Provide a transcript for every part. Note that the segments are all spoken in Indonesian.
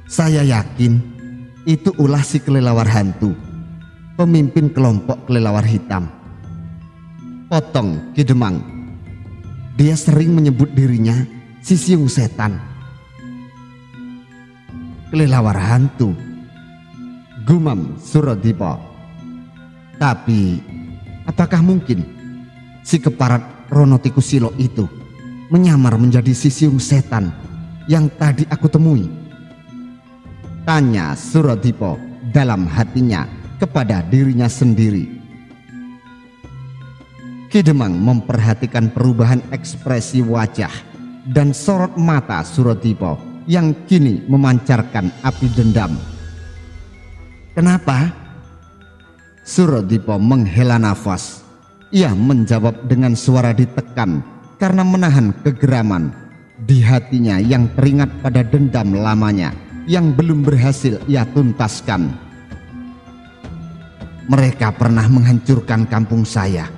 Saya yakin itu ulah si kelelawar hantu, pemimpin kelompok kelelawar hitam. Potong Ki Demang. Dia sering menyebut dirinya si siung setan. Kelelawar hantu, gumam Suradipa. Tapi apakah mungkin si keparat Ronotikusilo itu menyamar menjadi si siung setan yang tadi aku temui? Tanya Suradipa dalam hatinya kepada dirinya sendiri. Ki Demang memperhatikan perubahan ekspresi wajah dan sorot mata Suradipa yang kini memancarkan api dendam. Kenapa? Suradipa menghela nafas. Ia menjawab dengan suara ditekan karena menahan kegeraman di hatinya yang teringat pada dendam lamanya yang belum berhasil ia tuntaskan. Mereka pernah menghancurkan kampung saya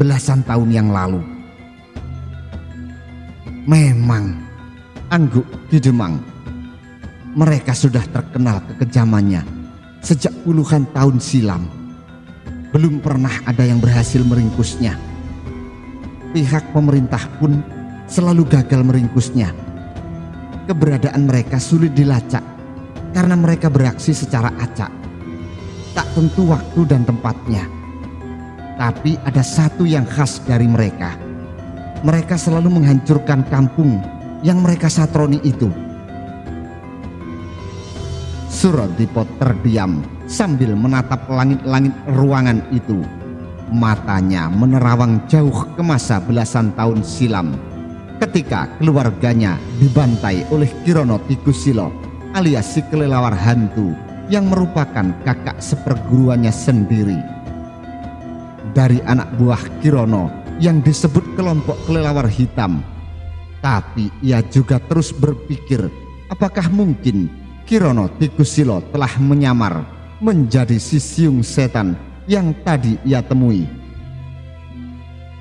belasan tahun yang lalu. Memang, angguk Ki Demang, mereka sudah terkenal kekejamannya sejak puluhan tahun silam. Belum pernah ada yang berhasil meringkusnya. Pihak pemerintah pun selalu gagal meringkusnya. Keberadaan mereka sulit dilacak karena mereka beraksi secara acak. Tak tentu waktu dan tempatnya. Tapi ada satu yang khas dari mereka. Mereka selalu menghancurkan kampung yang mereka satroni itu. Suradipa terdiam sambil menatap langit-langit ruangan itu. Matanya menerawang jauh ke masa belasan tahun silam, ketika keluarganya dibantai oleh Ki Ronotikusilo alias si kelelawar hantu yang merupakan kakak seperguruannya sendiri. Dari anak buah Ki Rono yang disebut kelompok kelelawar hitam. Tapi ia juga terus berpikir, apakah mungkin Ki Ronotikusilo telah menyamar menjadi si siung setan yang tadi ia temui.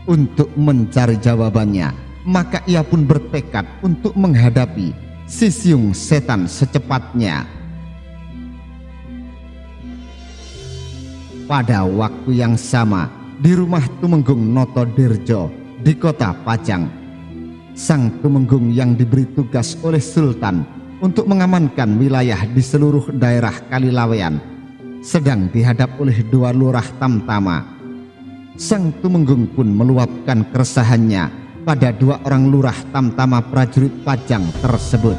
Untuk mencari jawabannya, maka ia pun bertekad untuk menghadapi si siung setan secepatnya. Pada waktu yang sama, di rumah Tumenggung Notodirjo di kota Pajang, sang Tumenggung yang diberi tugas oleh Sultan untuk mengamankan wilayah di seluruh daerah Kalilawean sedang dihadap oleh dua lurah tamtama. Sang Tumenggung pun meluapkan keresahannya pada dua orang lurah tamtama prajurit Pajang tersebut.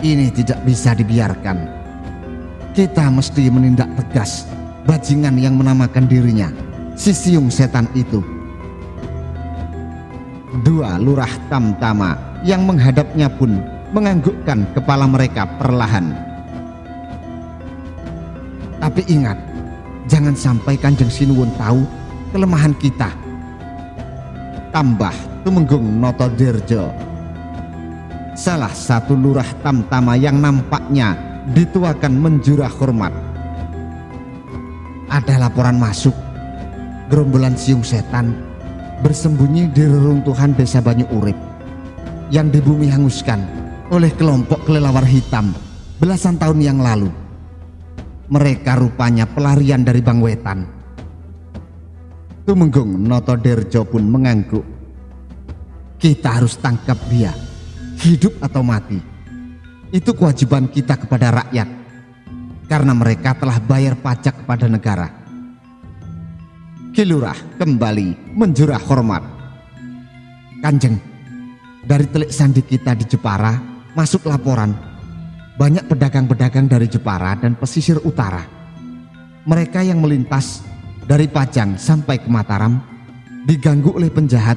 Ini tidak bisa dibiarkan. Kita mesti menindak tegas bajingan yang menamakan dirinya si siung setan itu. Dua lurah tamtama yang menghadapnya pun menganggukkan kepala mereka perlahan. Tapi ingat, jangan sampai Kanjeng Sinuwun tahu kelemahan kita, tambah Tumenggung Notodirjo. Salah satu lurah tamtama yang nampaknya dituakan menjurah hormat. Ada laporan masuk, gerombolan siung setan bersembunyi di reruntuhan desa Banyu Urip yang dibumi hanguskan oleh kelompok kelelawar hitam belasan tahun yang lalu. Mereka rupanya pelarian dari Bangwetan. Tumenggung Notodirjo pun mengangguk. Kita harus tangkap dia, hidup atau mati. Itu kewajiban kita kepada rakyat, karena mereka telah bayar pajak kepada negara. Ki Lurah kembali menjurah hormat. Kanjeng, dari telik sandi kita di Jepara masuk laporan banyak pedagang-pedagang dari Jepara dan pesisir utara. Mereka yang melintas dari Pajang sampai ke Mataram diganggu oleh penjahat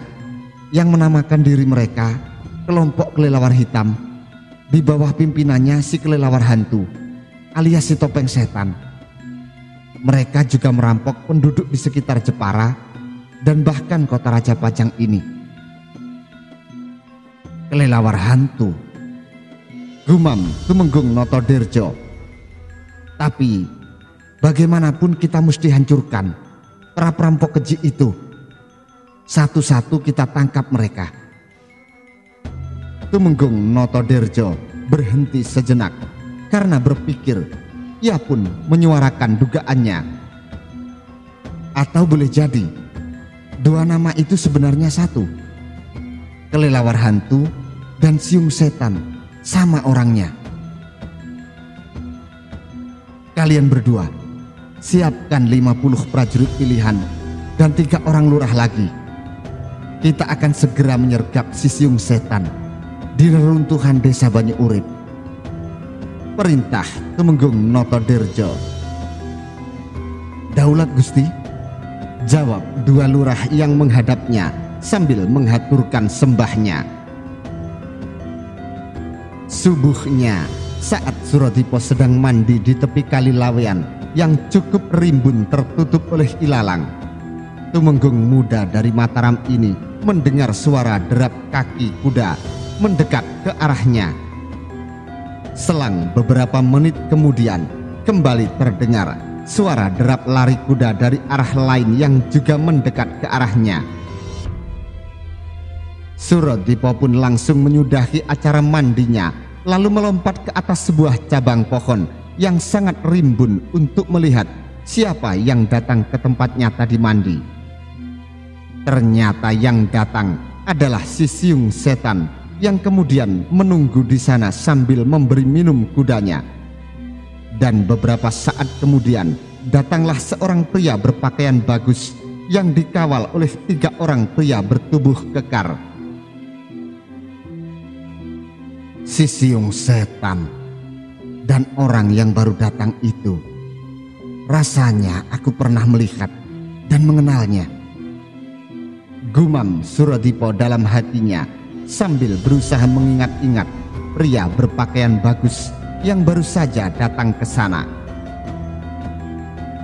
yang menamakan diri mereka kelompok kelelawar hitam di bawah pimpinannya si kelelawar hantu alias si topeng setan. Mereka juga merampok penduduk di sekitar Jepara dan bahkan kota Raja Pajang ini. Kelelawar hantu, gumam Tumenggung Notodirjo. Tapi bagaimanapun kita mesti hancurkan para perampok keji itu. Satu-satu kita tangkap mereka. Tumenggung Notodirjo berhenti sejenak karena berpikir. Ia pun menyuarakan dugaannya. Atau boleh jadi dua nama itu sebenarnya satu. Kelelawar hantu dan siung setan sama orangnya. Kalian berdua siapkan 50 prajurit pilihan dan 3 orang lurah lagi. Kita akan segera menyergap si siung setan di reruntuhan desa Banyu Urip. Perintah Tumenggung Notodirjo. Daulat Gusti, jawab 2 lurah yang menghadapnya sambil menghaturkan sembahnya. Subuhnya, saat Suradipo sedang mandi di tepi kali Lawean yang cukup rimbun tertutup oleh ilalang, Tumenggung muda dari Mataram ini mendengar suara derap kaki kuda mendekat ke arahnya. Selang beberapa menit kemudian kembali terdengar suara derap lari kuda dari arah lain yang juga mendekat ke arahnya. Suradipo pun langsung menyudahi acara mandinya, lalu melompat ke atas sebuah cabang pohon yang sangat rimbun untuk melihat siapa yang datang ke tempatnya tadi mandi. Ternyata yang datang adalah si siung setan yang kemudian menunggu di sana sambil memberi minum kudanya. Dan beberapa saat kemudian datanglah seorang pria berpakaian bagus yang dikawal oleh 3 orang pria bertubuh kekar. Si siung setan dan orang yang baru datang itu, rasanya aku pernah melihat dan mengenalnya. Gumam Suradipo dalam hatinya sambil berusaha mengingat-ingat pria berpakaian bagus yang baru saja datang ke sana.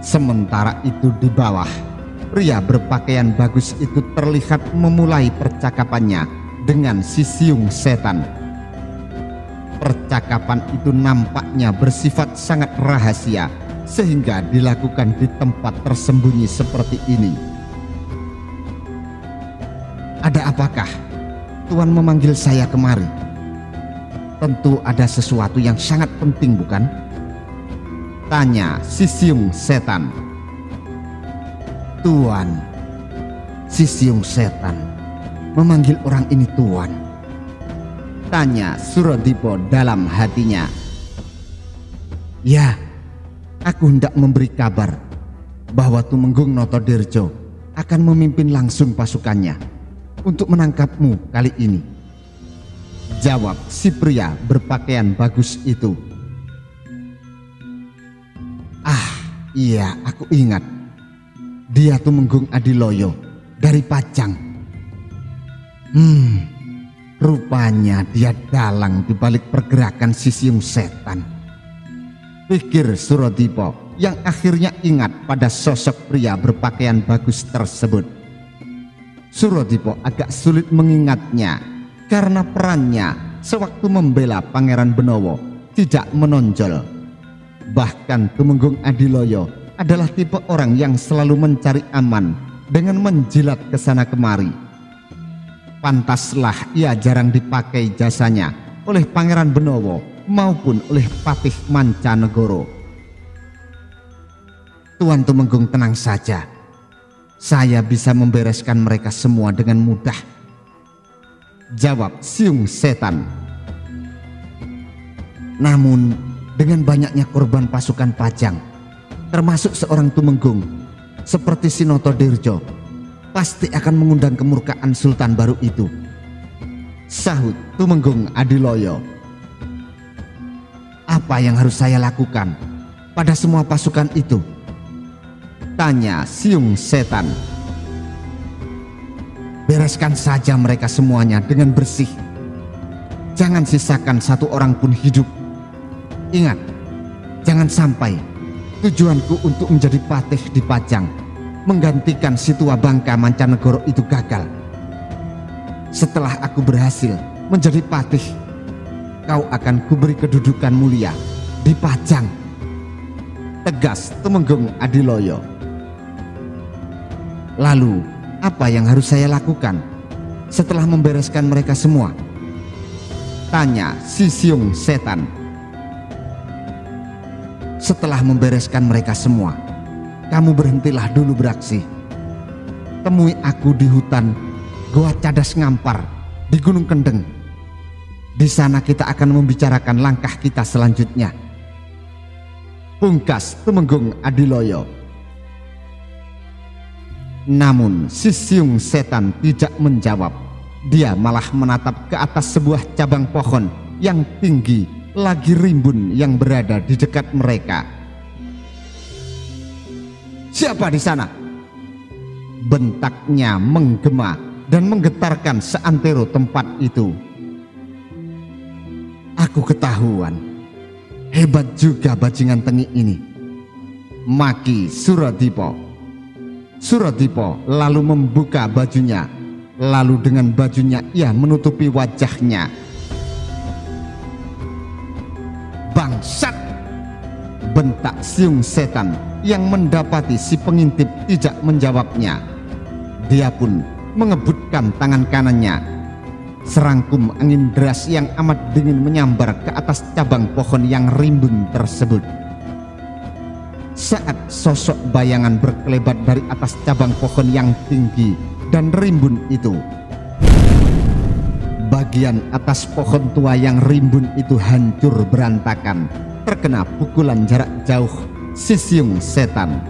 Sementara itu di bawah, pria berpakaian bagus itu terlihat memulai percakapannya dengan si siung setan. Percakapan itu nampaknya bersifat sangat rahasia sehingga dilakukan di tempat tersembunyi seperti ini. Ada apakah Tuan memanggil saya kemari? Tentu ada sesuatu yang sangat penting, bukan? Tanya si siung setan. Tuan, si siung setan memanggil orang ini Tuan? Tanya Suradipo dalam hatinya. Ya, aku hendak memberi kabar bahwa Tumenggung Notodirjo akan memimpin langsung pasukannya untuk menangkapmu kali ini, jawab si pria berpakaian bagus itu. Ah, iya, aku ingat. Dia Tumenggung Adiloyo dari Pajang. Rupanya dia dalang di balik pergerakan si siung setan, pikir Suradipo yang akhirnya ingat pada sosok pria berpakaian bagus tersebut. Suradipo agak sulit mengingatnya karena perannya sewaktu membela Pangeran Benowo tidak menonjol. Bahkan Tumenggung Adiloyo adalah tipe orang yang selalu mencari aman dengan menjilat ke sana kemari. Pantaslah ia jarang dipakai jasanya oleh Pangeran Benowo maupun oleh Patih Mancanegoro. Tuan Tumenggung tenang saja. Saya bisa membereskan mereka semua dengan mudah, jawab siung setan. Namun dengan banyaknya korban pasukan Pajang, termasuk seorang Tumenggung seperti si Notodirjo, pasti akan mengundang kemurkaan Sultan baru itu, sahut Tumenggung Adiloyo. Apa yang harus saya lakukan pada semua pasukan itu? Tanya siung setan. Bereskan saja mereka semuanya dengan bersih. Jangan sisakan satu orang pun hidup. Ingat, jangan sampai tujuanku untuk menjadi patih di Pajang menggantikan si tua bangka Mancanegoro itu gagal. Setelah aku berhasil menjadi patih, kau akan kuberi kedudukan mulia di Pajang, tegas Tumenggung Adiloyo. Lalu, apa yang harus saya lakukan setelah membereskan mereka semua? tanya si siung setan. Setelah membereskan mereka semua, kamu berhentilah dulu beraksi. Temui aku di hutan Goa Cadas Ngampar di Gunung Kendeng. Di sana kita akan membicarakan langkah kita selanjutnya. Pungkas Tumenggung Adiloyo. Namun si siung setan tidak menjawab. Dia malah menatap ke atas sebuah cabang pohon yang tinggi lagi rimbun yang berada di dekat mereka. Siapa di sana? Bentaknya menggema dan menggetarkan seantero tempat itu. Aku ketahuan. Hebat juga bajingan tengik ini, maki Suradipo. Suradipo lalu membuka bajunya, lalu dengan bajunya ia menutupi wajahnya. Bangsat! Bentak siung setan yang mendapati si pengintip tidak menjawabnya. Dia pun mengebutkan tangan kanannya. Serangkum angin deras yang amat dingin menyambar ke atas cabang pohon yang rimbun tersebut. Saat sosok bayangan berkelebat dari atas cabang pohon yang tinggi dan rimbun itu, bagian atas pohon tua yang rimbun itu hancur berantakan, terkena pukulan jarak jauh si siung setan.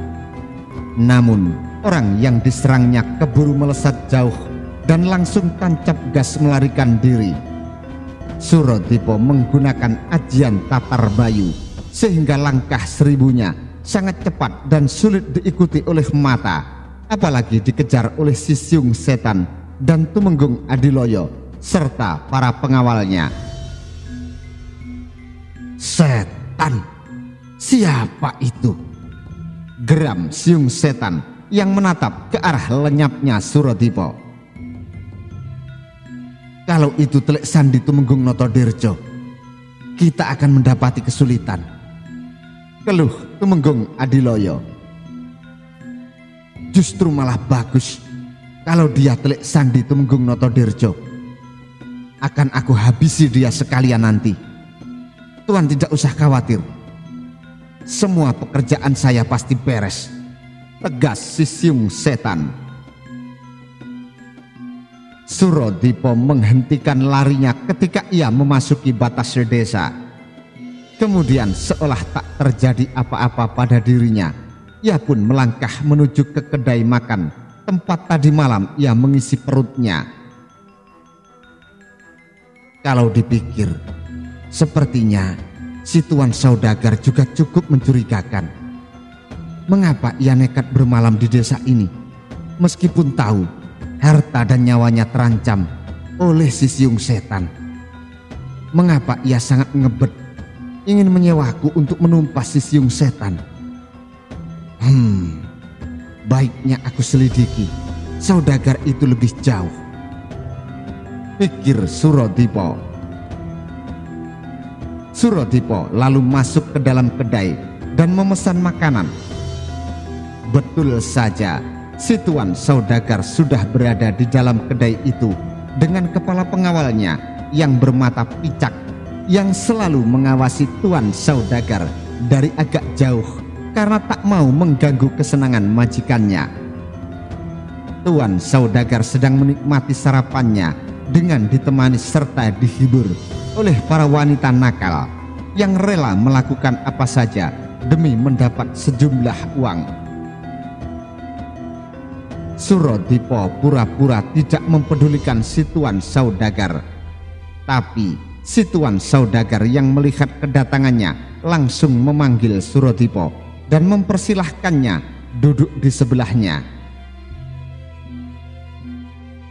Namun orang yang diserangnya keburu melesat jauh dan langsung tancap gas melarikan diri. Suradipo menggunakan ajian Tatar Bayu sehingga langkah seribunya sangat cepat dan sulit diikuti oleh mata, apalagi dikejar oleh si siung setan dan Tumenggung Adiloyo serta para pengawalnya. Setan, siapa itu? Geram siung setan yang menatap ke arah lenyapnya Suradipo. Kalau itu Telek Sandi Tumenggung Notodirjo, kita akan mendapati kesulitan, keluh Tumenggung Adiloyo. Justru malah bagus kalau dia Telek Sandi Tumenggung Notodirjo. Akan aku habisi dia sekalian nanti. Tuan tidak usah khawatir. Semua pekerjaan saya pasti beres, tegas si siung setan. Suradipo menghentikan larinya ketika ia memasuki batas desa. Kemudian seolah tak terjadi apa-apa pada dirinya, ia pun melangkah menuju ke kedai makan tempat tadi malam ia mengisi perutnya. Kalau dipikir, sepertinya si tuan saudagar juga cukup mencurigakan. Mengapa ia nekat bermalam di desa ini meskipun tahu harta dan nyawanya terancam oleh si siung setan? Mengapa ia sangat ngebet ingin menyewaku untuk menumpas si siung setan? Baiknya aku selidiki saudagar itu lebih jauh, pikir Suradipo. Suradipo lalu masuk ke dalam kedai dan memesan makanan. Betul saja, si tuan saudagar sudah berada di dalam kedai itu dengan kepala pengawalnya yang bermata picak, yang selalu mengawasi tuan saudagar dari agak jauh karena tak mau mengganggu kesenangan majikannya. Tuan saudagar sedang menikmati sarapannya dengan ditemani serta dihibur oleh para wanita nakal yang rela melakukan apa saja demi mendapat sejumlah uang. Suradipo pura-pura tidak mempedulikan si tuan saudagar, tapi si tuan saudagar yang melihat kedatangannya langsung memanggil Suradipo dan mempersilahkannya duduk di sebelahnya.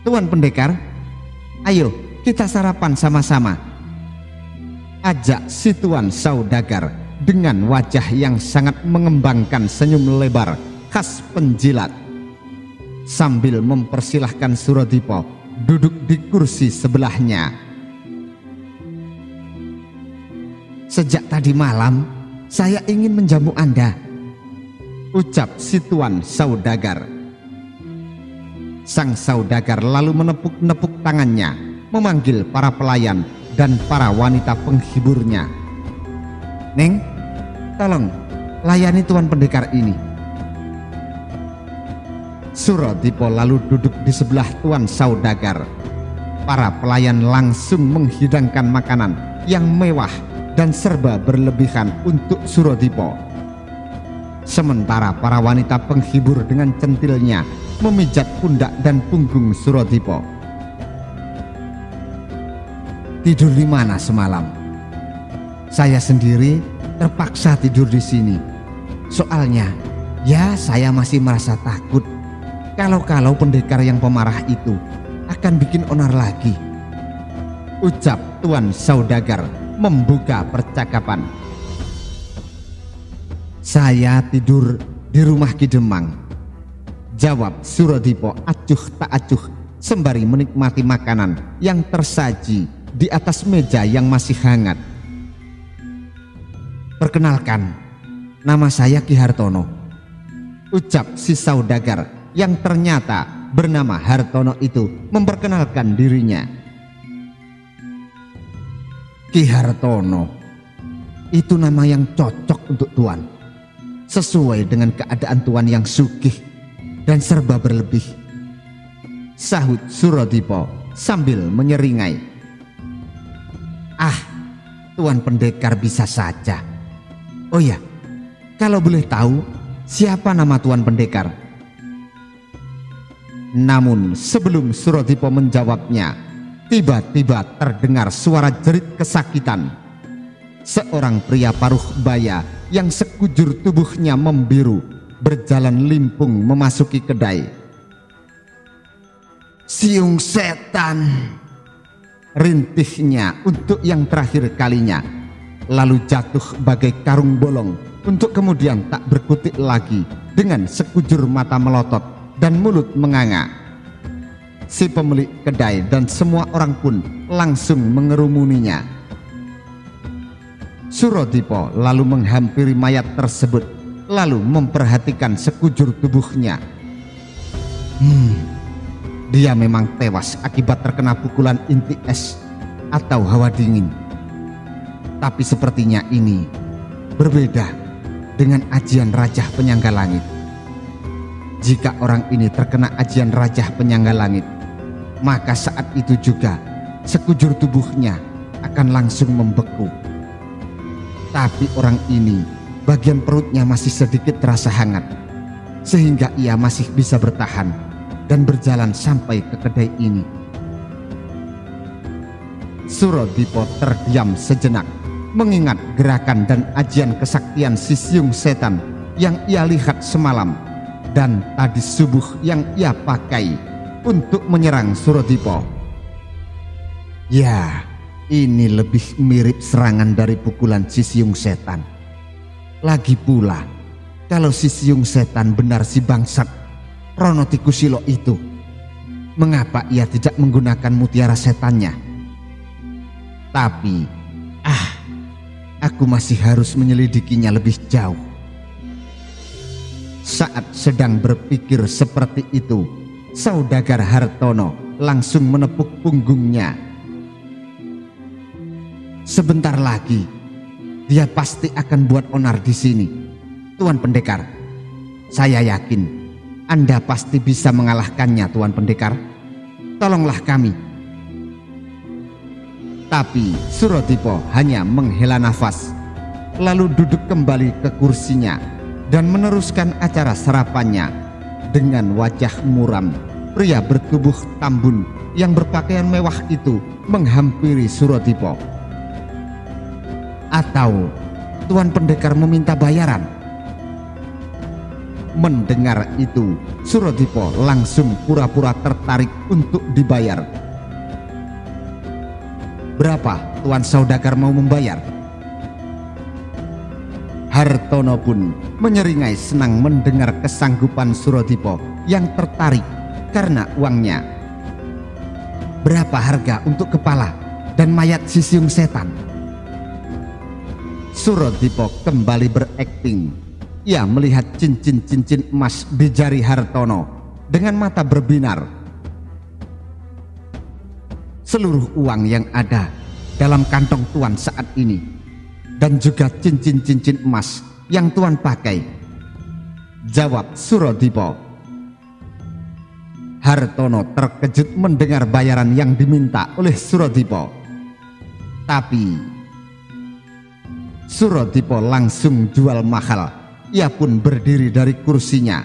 Tuan pendekar, ayo kita sarapan sama-sama, ajak si tuan saudagar dengan wajah yang sangat mengembangkan senyum lebar khas penjilat, sambil mempersilahkan Suradipo duduk di kursi sebelahnya. Sejak tadi malam saya ingin menjamu Anda, ucap si tuan saudagar. Sang saudagar lalu menepuk-nepuk tangannya, memanggil para pelayan dan para wanita penghiburnya. "Neng, tolong layani Tuan Pendekar ini." Surodipo lalu duduk di sebelah Tuan Saudagar. Para pelayan langsung menghidangkan makanan yang mewah dan serba berlebihan untuk Surodipo. Sementara para wanita penghibur dengan centilnya memijat pundak dan punggung Surodipo. "Tidur di mana semalam?" "Saya sendiri terpaksa tidur di sini. Soalnya, ya saya masih merasa takut kalau pendekar yang pemarah itu akan bikin onar lagi," ucap Tuan Saudagar membuka percakapan. "Saya tidur di rumah Ki Demang," jawab Surodipo acuh tak acuh sembari menikmati makanan yang tersaji di atas meja yang masih hangat. "Perkenalkan, nama saya Ki Hartono," ucap si Saudagar yang ternyata bernama Hartono itu memperkenalkan dirinya. "Ki Hartono, itu nama yang cocok untuk Tuan, sesuai dengan keadaan Tuan yang sugih dan serba berlebih," sahut Surodipo sambil menyeringai. "Ah, Tuan Pendekar bisa saja. Oh ya, kalau boleh tahu, siapa nama Tuan Pendekar?" Namun sebelum Surodipo menjawabnya, tiba-tiba terdengar suara jerit kesakitan. Seorang pria paruh baya yang sekujur tubuhnya membiru berjalan limpung memasuki kedai. "Siung setan!" rintihnya untuk yang terakhir kalinya, lalu jatuh bagai karung bolong untuk kemudian tak berkutik lagi dengan sekujur mata melotot dan mulut menganga. Si pemilik kedai dan semua orang pun langsung mengerumuninya. Surodipo lalu menghampiri mayat tersebut, lalu memperhatikan sekujur tubuhnya. Dia memang tewas akibat terkena pukulan inti es atau hawa dingin. Tapi sepertinya ini berbeda dengan ajian Rajah Penyangga Langit. Jika orang ini terkena ajian Rajah Penyangga Langit, maka saat itu juga sekujur tubuhnya akan langsung membeku. Tapi orang ini bagian perutnya masih sedikit terasa hangat, sehingga ia masih bisa bertahan dan berjalan sampai ke kedai ini. Surodipo terdiam sejenak, mengingat gerakan dan ajian kesaktian si siung setan yang ia lihat semalam dan tadi subuh yang ia pakai untuk menyerang Surodipo. Ya, ini lebih mirip serangan dari pukulan si siung setan. Lagi pula, kalau si siung setan benar si bangsat Ronotikusilo itu, mengapa ia tidak menggunakan mutiara setannya? Tapi, aku masih harus menyelidikinya lebih jauh. Saat sedang berpikir seperti itu, Saudagar Hartono langsung menepuk punggungnya. "Sebentar lagi, dia pasti akan buat onar di sini. Tuan Pendekar, saya yakin Anda pasti bisa mengalahkannya, Tuan Pendekar. Tolonglah kami." Tapi Surodipo hanya menghela nafas, lalu duduk kembali ke kursinya dan meneruskan acara sarapannya dengan wajah muram. Pria bertubuh tambun yang berpakaian mewah itu menghampiri Surodipo. "Atau Tuan Pendekar meminta bayaran?" Mendengar itu, Surodipo langsung pura-pura tertarik untuk dibayar. "Berapa Tuan Saudagar mau membayar?" Hartono pun menyeringai senang mendengar kesanggupan Surodipo yang tertarik karena uangnya. "Berapa harga untuk kepala dan mayat si siung setan?" Surodipo kembali berakting. Ia melihat cincin-cincin emas di jari Hartono dengan mata berbinar. Seluruh uang yang ada dalam kantong Tuan saat ini, dan juga cincin-cincin emas yang Tuan pakai?" jawab Suradipa. Hartono terkejut mendengar bayaran yang diminta oleh Suradipa. Tapi Suradipa langsung jual mahal. Ia pun berdiri dari kursinya.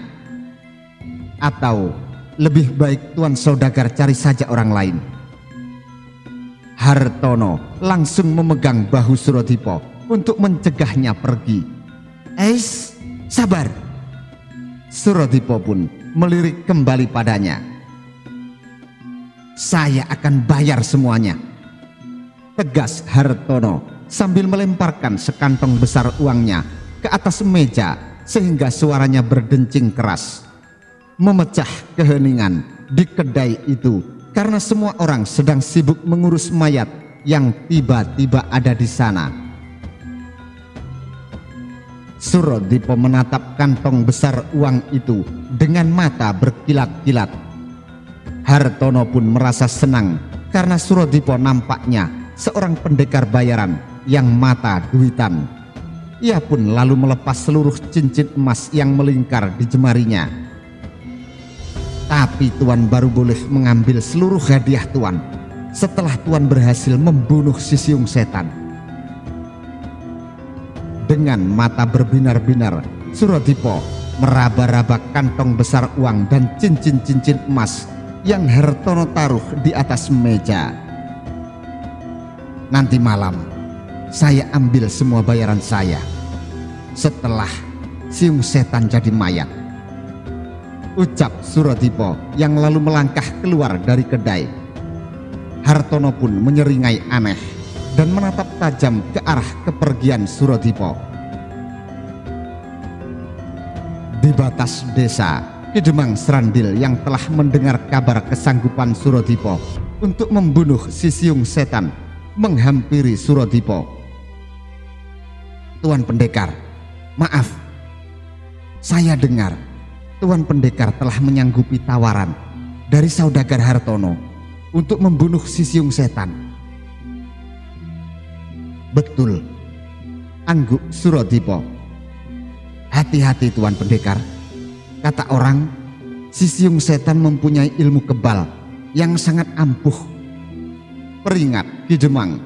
Atau lebih baik Tuan saudagar cari saja orang lain. Hartono langsung memegang bahu Suradipa untuk mencegahnya pergi. Sabar." Suradipa pun melirik kembali padanya. "Saya akan bayar semuanya," tegas Hartono sambil melemparkan sekantong besar uangnya ke atas meja sehingga suaranya berdencing keras, memecah keheningan di kedai itu karena semua orang sedang sibuk mengurus mayat yang tiba-tiba ada di sana. Suradipa menatap kantong besar uang itu dengan mata berkilat-kilat. Hartono pun merasa senang karena Suradipa nampaknya seorang pendekar bayaran yang mata duitan. Ia pun lalu melepas seluruh cincin emas yang melingkar di jemarinya. Tapi Tuan baru boleh mengambil seluruh hadiah Tuan setelah Tuan berhasil membunuh si siung setan. Dengan mata berbinar-binar, Suradipa meraba-raba kantong besar uang dan cincin-cincin emas yang Hartono taruh di atas meja. "Nanti malam saya ambil semua bayaran saya setelah siung setan jadi mayat," ucap Suradipa yang lalu melangkah keluar dari kedai. Hartono pun menyeringai aneh dan menatap tajam ke arah kepergian Suradipa. Di batas desa, Ki Demang Srandil yang telah mendengar kabar kesanggupan Suradipa untuk membunuh si siung setan menghampiri Suradipa. "Tuan Pendekar, maaf. Saya dengar Tuan Pendekar telah menyanggupi tawaran dari saudagar Hartono untuk membunuh si siung setan." "Betul," angguk Suradipa. "Hati-hati Tuan Pendekar. Kata orang, si siung setan mempunyai ilmu kebal yang sangat ampuh," peringat Ki Demang.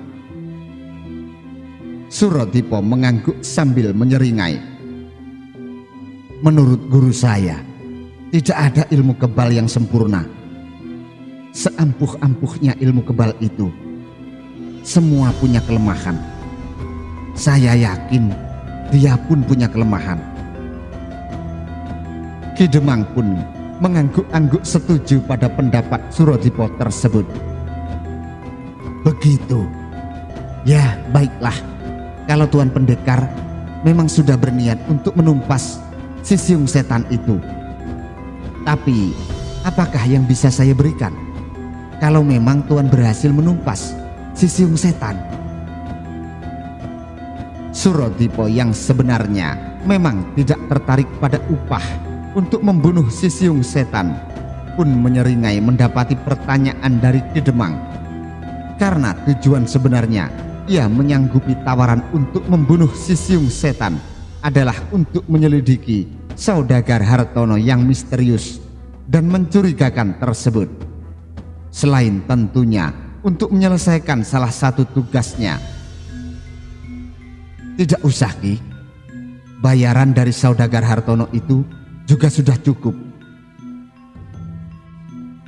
Suradipa mengangguk sambil menyeringai. "Menurut guru saya, tidak ada ilmu kebal yang sempurna. Seampuh-ampuhnya ilmu kebal itu, semua punya kelemahan. Saya yakin dia pun punya kelemahan." Ki Demang pun mengangguk-angguk setuju pada pendapat Suradipa tersebut. "Begitu. Ya, baiklah. Kalau Tuan Pendekar memang sudah berniat untuk menumpas si siung setan itu. Tapi apakah yang bisa saya berikan kalau memang Tuan berhasil menumpas si siung setan?" Suradipa yang sebenarnya memang tidak tertarik pada upah untuk membunuh si siung setan pun menyeringai mendapati pertanyaan dari Ki Demang, karena tujuan sebenarnya ia menyanggupi tawaran untuk membunuh si siung setan adalah untuk menyelidiki saudagar Hartono yang misterius dan mencurigakan tersebut. Selain tentunya untuk menyelesaikan salah satu tugasnya. "Tidak usah, Ki. Bayaran dari saudagar Hartono itu juga sudah cukup."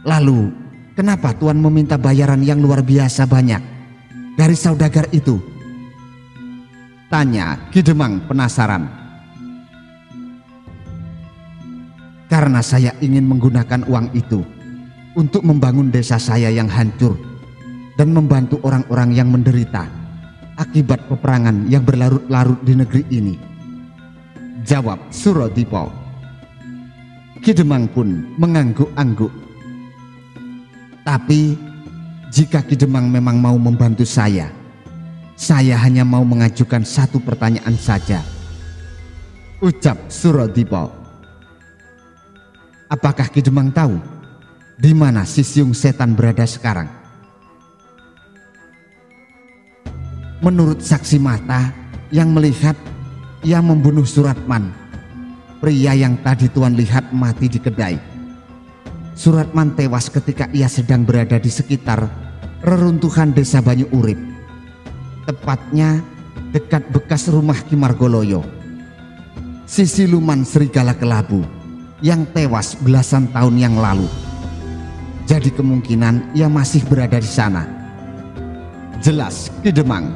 "Lalu kenapa Tuan meminta bayaran yang luar biasa banyak dari saudagar itu?" tanya Ki Demang penasaran. "Karena saya ingin menggunakan uang itu untuk membangun desa saya yang hancur dan membantu orang-orang yang menderita akibat peperangan yang berlarut-larut di negeri ini," jawab Suradipa. Ki Demang pun mengangguk-angguk. "Tapi jika Ki Demang memang mau membantu saya hanya mau mengajukan satu pertanyaan saja," ucap Suradipa. "Apakah Ki Demang tahu di mana si siung setan berada sekarang?" Menurut saksi mata yang melihat ia membunuh Suratman, pria yang tadi Tuan lihat mati di kedai. Suratman tewas ketika ia sedang berada di sekitar reruntuhan desa Banyu Urip, tepatnya dekat bekas rumah Ki Margoloyo, si siluman serigala kelabu yang tewas belasan tahun yang lalu. Jadi kemungkinan ia masih berada di sana. Jelas Ki Demang.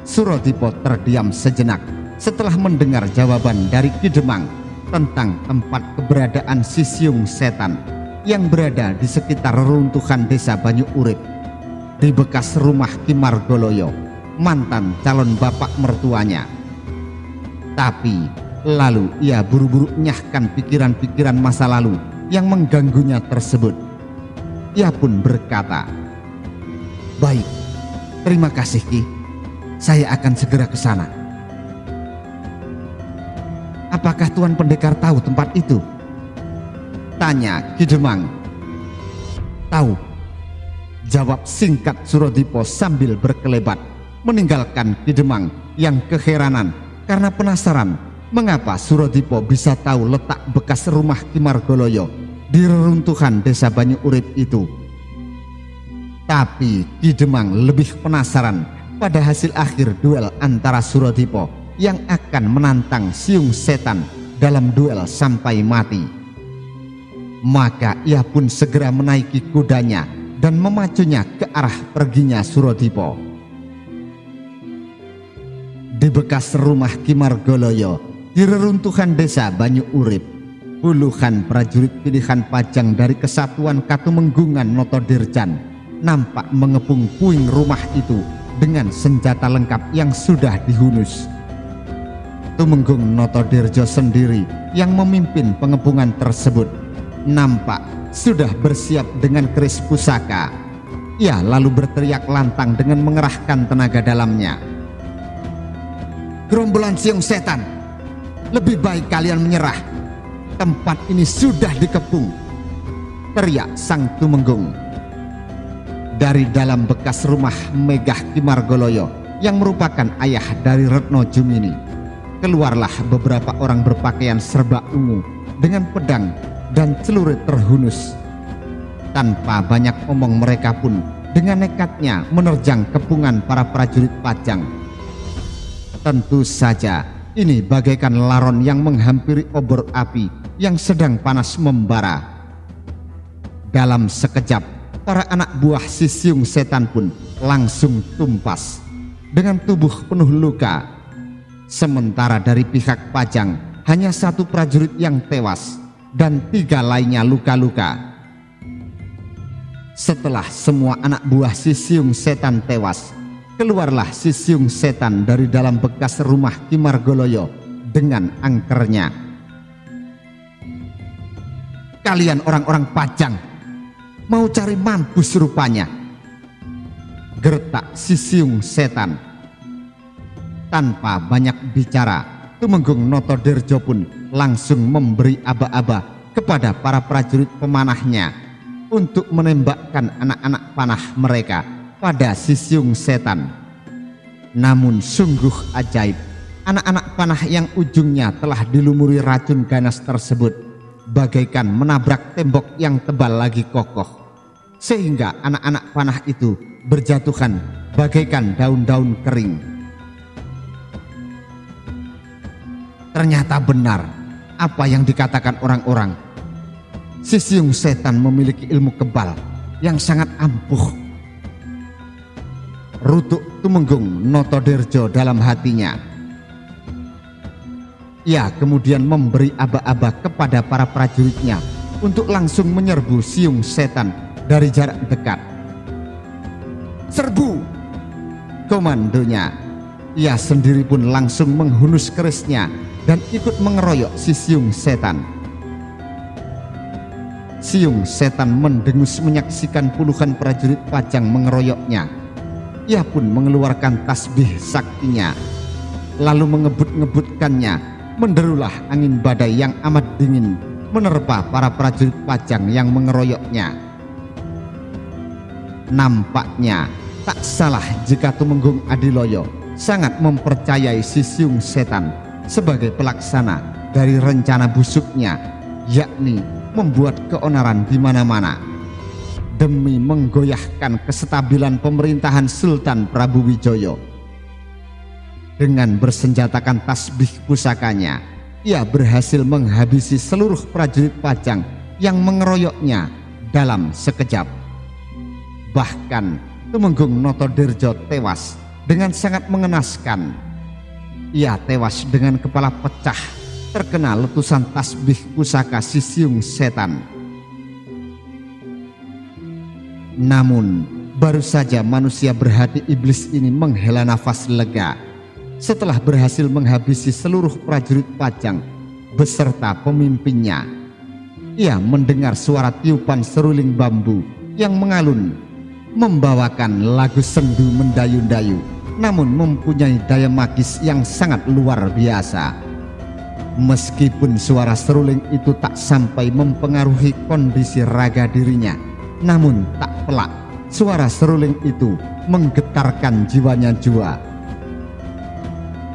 Surodipo terdiam sejenak setelah mendengar jawaban dari Ki Demang tentang tempat keberadaan si siung setan yang berada di sekitar reruntuhan desa Banyu Urip, di bekas rumah Ki Margoloyo, mantan calon bapak mertuanya. Tapi lalu ia buru-buru menyahkan pikiran-pikiran masa lalu yang mengganggunya tersebut. Ia pun berkata, "Baik, terima kasih Ki. Saya akan segera ke sana." "Apakah Tuan Pendekar tahu tempat itu?" tanya Ki Demang. "Tahu," jawab singkat Surodipo sambil berkelebat meninggalkan Ki Demang yang keheranan karena penasaran mengapa Surodipo bisa tahu letak bekas rumah Ki Margoloyo di reruntuhan desa Banyu Urip itu. Tapi Ki Demang lebih penasaran pada hasil akhir duel antara Surodipo yang akan menantang siung setan dalam duel sampai mati. Maka ia pun segera menaiki kudanya dan memacunya ke arah perginya Surodipo. Di bekas rumah Ki Margoloyo di reruntuhan desa Banyu Urip, puluhan prajurit pilihan Pajang dari Kesatuan Katumenggungan Notodirjan nampak mengepung puing rumah itu dengan senjata lengkap yang sudah dihunus. Tumenggung Notodirjo sendiri yang memimpin pengepungan tersebut nampak sudah bersiap dengan keris pusaka. Ia lalu berteriak lantang dengan mengerahkan tenaga dalamnya, "Gerombolan siung setan, lebih baik kalian menyerah. Tempat ini sudah dikepung," teriak sang Tumenggung. Dari dalam bekas rumah Megah Ki Margoloyo yang merupakan ayah dari Retno Jumini, keluarlah beberapa orang berpakaian serba ungu dengan pedang dan celurit terhunus. Tanpa banyak omong mereka pun dengan nekatnya menerjang kepungan para prajurit Pajang. Tentu saja ini bagaikan laron yang menghampiri obor api yang sedang panas membara. Dalam sekejap para anak buah si siung setan pun langsung tumpas dengan tubuh penuh luka. Sementara dari pihak Pajang hanya satu prajurit yang tewas dan 3 lainnya luka-luka. Setelah semua anak buah si siung setan tewas, keluarlah si siung setan dari dalam bekas rumah Ki Margoloyo dengan angkernya. "Kalian orang-orang Pajang mau cari mampus rupanya," gertak si siung setan. Tanpa banyak bicara, Tumenggung Notodirjo pun langsung memberi aba-aba kepada para prajurit pemanahnya untuk menembakkan anak-anak panah mereka pada si siung setan. Namun sungguh ajaib, anak-anak panah yang ujungnya telah dilumuri racun ganas tersebut bagaikan menabrak tembok yang tebal lagi kokoh, sehingga anak-anak panah itu berjatuhan bagaikan daun-daun kering. Ternyata benar apa yang dikatakan orang-orang. Si siung setan memiliki ilmu kebal yang sangat ampuh, rutuk Tumenggung Notodirjo dalam hatinya. Ia kemudian memberi aba-aba kepada para prajuritnya untuk langsung menyerbu siung setan dari jarak dekat. "Serbu!" komandonya. Ia sendiri pun langsung menghunus kerisnya dan ikut mengeroyok si siung setan. Siung setan mendengus menyaksikan puluhan prajurit Pajang mengeroyoknya. Ia pun mengeluarkan tasbih saktinya, lalu mengebut-ngebutkannya. Menderulah angin badai yang amat dingin menerpa para prajurit Pajang yang mengeroyoknya. Nampaknya Tak salah jika Tumenggung Adiloyo sangat mempercayai si siung setan sebagai pelaksana dari rencana busuknya, yakni membuat keonaran di mana-mana demi menggoyahkan kestabilan pemerintahan Sultan Prabu Wijaya. Dengan bersenjatakan tasbih pusakanya, ia berhasil menghabisi seluruh prajurit Pajang yang mengeroyoknya dalam sekejap. Bahkan Tumenggung Notodirjo tewas dengan sangat mengenaskan. Ia tewas dengan kepala pecah terkena letusan tasbih pusaka si siung setan. Namun baru saja manusia berhati iblis ini menghela nafas lega setelah berhasil menghabisi seluruh prajurit Pajang beserta pemimpinnya. Ia mendengar suara tiupan seruling bambu yang mengalun membawakan lagu sendu mendayu-dayu, namun mempunyai daya magis yang sangat luar biasa. Meskipun suara seruling itu tak sampai mempengaruhi kondisi raga dirinya, namun tak pelak suara seruling itu menggetarkan jiwanya jua.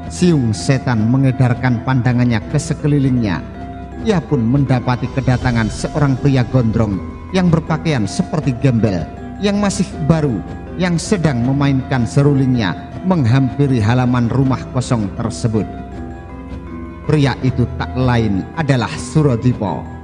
Siung setan mengedarkan pandangannya ke sekelilingnya. Ia pun mendapati kedatangan seorang pria gondrong yang berpakaian seperti gembel, yang masih baru, yang sedang memainkan serulingnya menghampiri halaman rumah kosong tersebut. Pria itu tak lain adalah Suradipa.